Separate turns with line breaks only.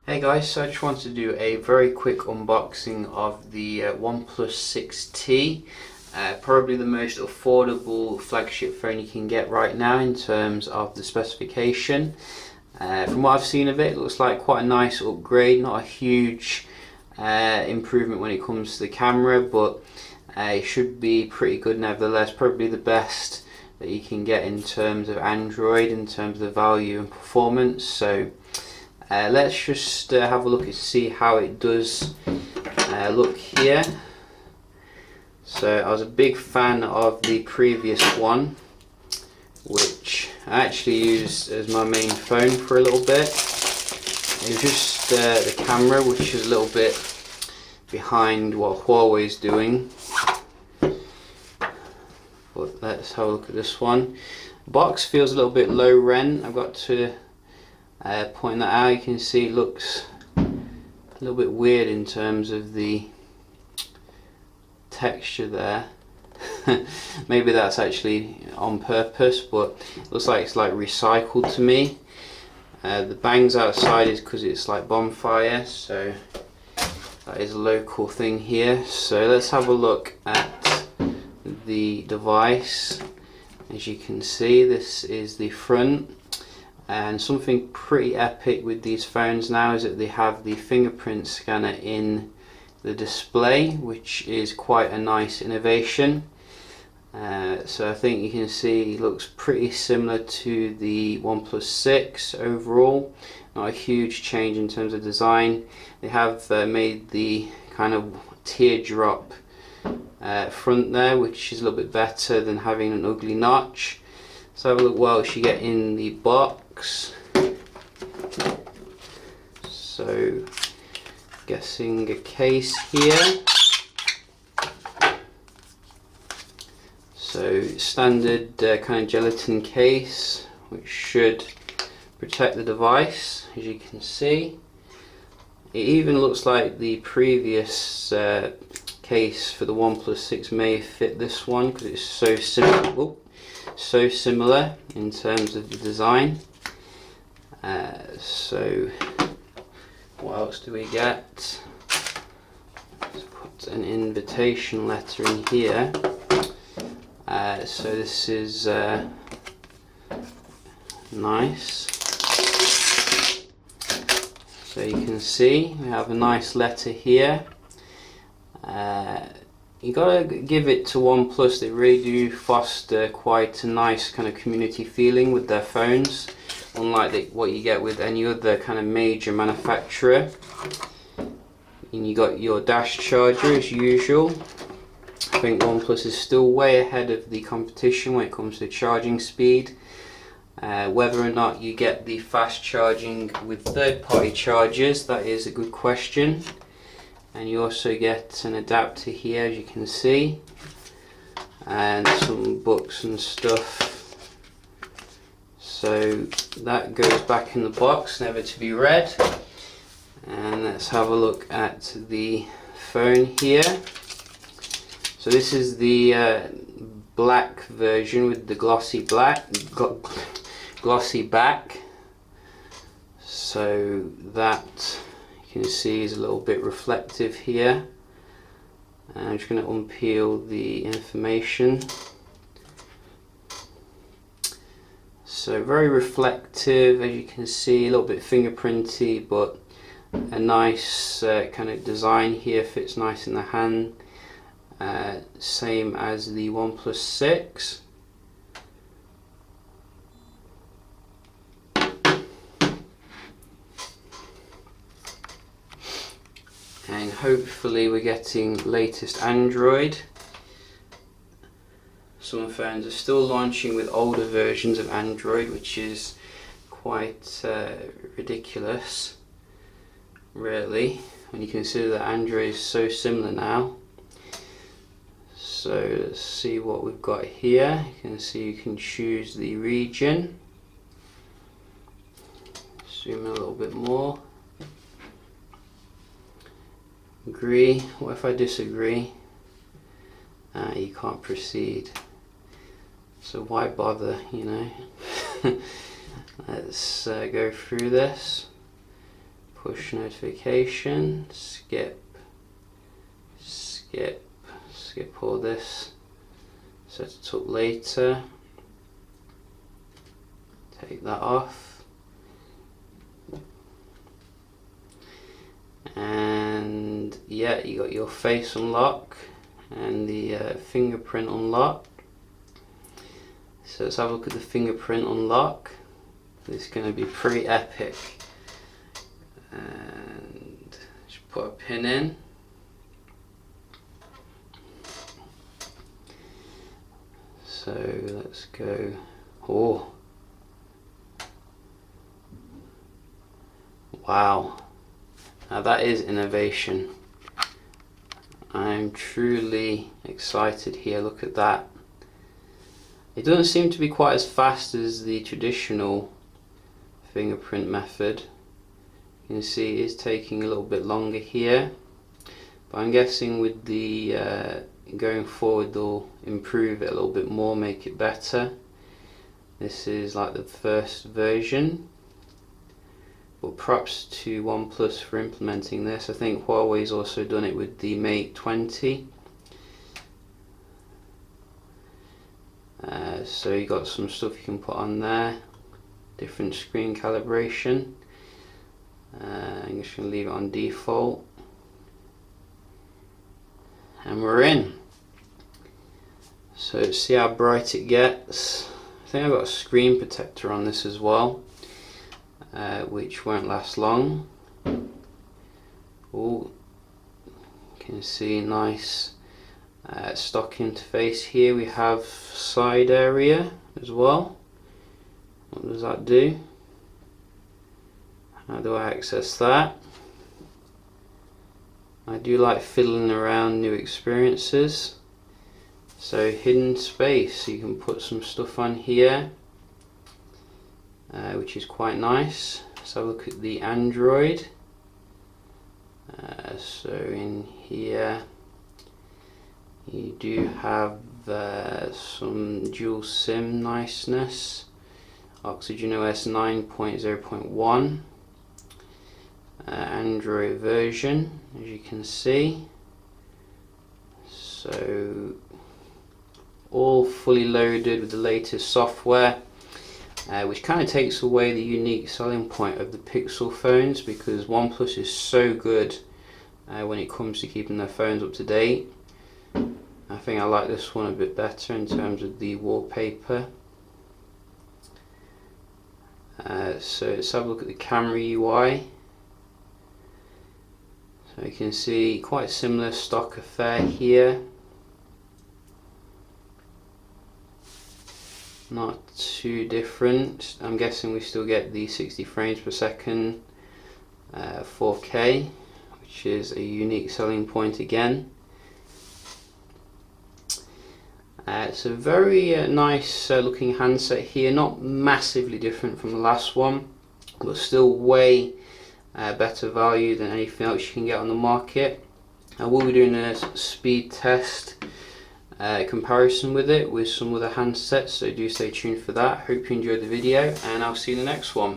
Hey guys, so I just wanted to do a very quick unboxing of the OnePlus 6T. Probably the most affordable flagship phone you can get right now in terms of the specification. From what I've seen of it, it looks like quite a nice upgrade, not a huge improvement when it comes to the camera, but it should be pretty good nevertheless. Probably the best that you can get in terms of Android, in terms of the value and performance. So let's just have a look and see how it does look here. So I was a big fan of the previous one, which I actually used as my main phone for a little bit. It was just the camera, which is a little bit behind what Huawei's doing. But let's have a look at this one. The box feels a little bit low rent. I've got to point that out. You can see it looks a little bit weird in terms of the texture there. Maybe that's actually on purpose, but it looks like it's like recycled to me. The bangs outside is because it's like bonfire, so that is a local thing here. So let's have a look at the device. As you can see, this is the front. And something pretty epic with these phones now is that they have the fingerprint scanner in the display, which is quite a nice innovation. So I think you can see it looks pretty similar to the OnePlus 6 overall. Not a huge change in terms of design. They have made the kind of teardrop front there, which is a little bit better than having an ugly notch. So have a look what else you get in the box. So guessing a case here. So standard kind of gelatin case, which should protect the device, as you can see. It even looks like the previous case for the OnePlus 6 may fit this one because it's so similar in terms of the design. So what else do we get? Let's put an invitation letter in here. So this is nice. So you can see we have a nice letter here. You gotta give it to OnePlus, they really do foster quite a nice kind of community feeling with their phones, unlike what you get with any other kind of major manufacturer. And you got your dash charger as usual. I think OnePlus is still way ahead of the competition when it comes to charging speed. Whether or not you get the fast charging with third-party chargers, that is a good question. And you also get an adapter here, as you can see, and some books and stuff. So that goes back in the box, never to be read. And let's have a look at the phone here. So this is the black version with the glossy back. So that you can see is a little bit reflective here. And I'm just going to unpeel the information. So very reflective, as you can see, a little bit fingerprinty, but a nice kind of design here, fits nice in the hand. Same as the OnePlus 6. And hopefully we're getting latest Android. Some phones are still launching with older versions of Android, which is quite ridiculous, really, when you consider that Android is so similar now. So let's see what we've got here. You can see you can choose the region. Zoom in a little bit more. Agree. What if I disagree? You can't proceed. So why bother, you know? Let's go through this. push notification, skip all this, set it up later, take that off, and yeah, you got your face unlock and the fingerprint unlock. So let's have a look at the fingerprint unlock. It's going to be pretty epic. And just put a pin in. So let's go. Oh, wow, now that is innovation. I'm truly excited here. Look at that. It doesn't seem to be quite as fast as the traditional fingerprint method. You can see it is taking a little bit longer here, but I'm guessing with the going forward they'll improve it a little bit more, make it better. This is like the first version, but props to OnePlus for implementing this. I think Huawei's also done it with the Mate 20. So you got some stuff you can put on there, different screen calibration. I'm just going to leave it on default, and we're in. So see how bright it gets. I think I've got a screen protector on this as well, which won't last long. Oh, you can see nice stock interface here. We have side area as well. What does that do? How do I access that? I do like fiddling around new experiences. So hidden space, so you can put some stuff on here, which is quite nice. Let's have a look at the Android. So in here you do have some dual SIM niceness. OxygenOS 9.0.1 Android version, as you can see. So all fully loaded with the latest software, which kind of takes away the unique selling point of the Pixel phones, because OnePlus is so good when it comes to keeping their phones up to date. I think I like this one a bit better in terms of the wallpaper. So let's have a look at the camera UI. So you can see quite similar stock affair here. Not too different. I'm guessing we still get the 60 frames per second 4K, which is a unique selling point again. It's a very nice looking handset here, not massively different from the last one, but still way better value than anything else you can get on the market. I will be doing a speed test comparison with it with some other handsets, so do stay tuned for that. Hope you enjoyed the video, and I'll see you in the next one.